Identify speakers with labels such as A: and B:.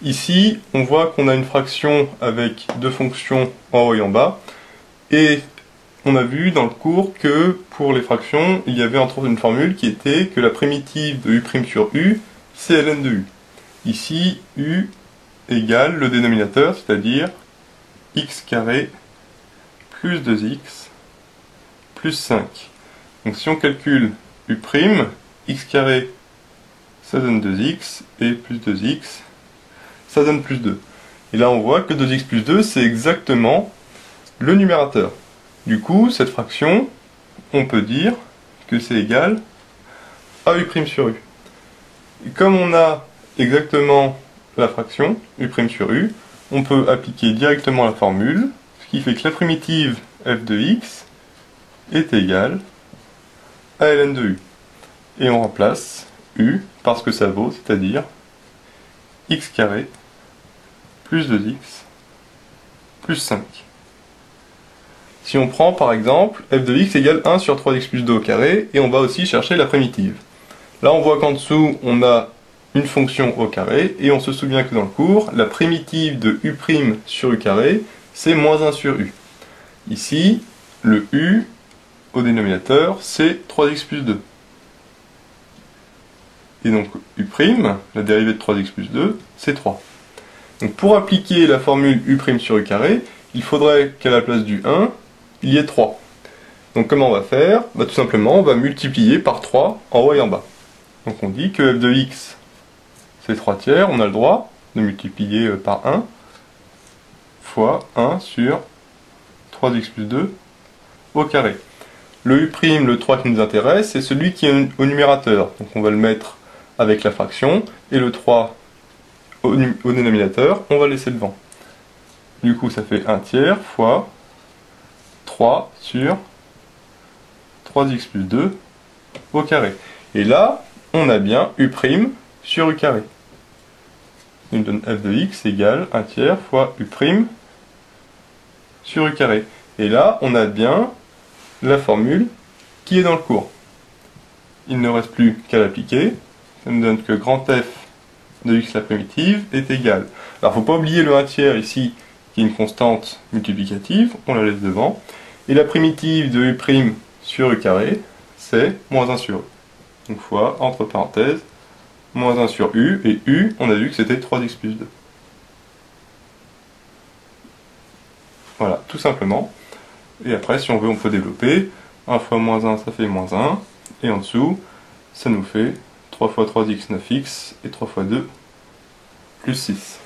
A: Ici, on voit qu'on a une fraction avec deux fonctions en haut et en bas. Et on a vu dans le cours que pour les fractions, il y avait entre autres une formule qui était que la primitive de u' sur u, c'est ln de u. Ici, u égale le dénominateur, c'est-à-dire x carré plus 2x plus 5. Donc si on calcule u', x carré, ça donne 2x, et plus 2x, ça donne plus 2. Et là on voit que 2x plus 2, c'est exactement le numérateur. Du coup, cette fraction, on peut dire que c'est égal à u' sur u. Et comme on a exactement la fraction, u' sur u, on peut appliquer directement la formule, ce qui fait que la primitive f de x est égale à ln de u. Et on remplace u par ce que ça vaut, c'est-à-dire x carré plus 2x plus 5. Si on prend par exemple f de x égale 1 sur 3x plus 2 au carré, et on va aussi chercher la primitive. Là on voit qu'en dessous on a une fonction au carré, et on se souvient que dans le cours, la primitive de u' sur u carré, c'est moins 1 sur u. Ici, le u au dénominateur, c'est 3x plus 2. Et donc u', la dérivée de 3x plus 2, c'est 3. Donc pour appliquer la formule u' sur u carré, il faudrait qu'à la place du 1, il y ait 3. Donc comment on va faire? Tout simplement, on va multiplier par 3 en haut et en bas. Donc on dit que f de x, c'est 3 tiers, on a le droit de multiplier par 1, fois 1 sur 3x plus 2 au carré. Le u', le 3 qui nous intéresse, c'est celui qui est au numérateur. Donc on va le mettre avec la fraction, et le 3 au dénominateur, on va laisser devant. Du coup, ça fait 1 tiers fois 3 sur 3x plus 2 au carré. Et là, on a bien u' sur u carré. Il nous donne f de x égale 1 tiers fois u' sur u carré. Et là, on a bien la formule qui est dans le cours. Il ne reste plus qu'à l'appliquer. Ça nous donne que grand F de x la primitive est égal. Alors, il ne faut pas oublier le 1 tiers ici, qui est une constante multiplicative. On la laisse devant. Et la primitive de u' sur u carré, c'est moins 1 sur u. Donc, fois, entre parenthèses, moins 1 sur u, et u, on a vu que c'était 3x plus 2. Voilà, tout simplement. Et après, si on veut, on peut développer. 1 fois moins 1, ça fait moins 1. Et en dessous, ça nous fait 3 fois 3x, 9x, et 3 fois 2, plus 6.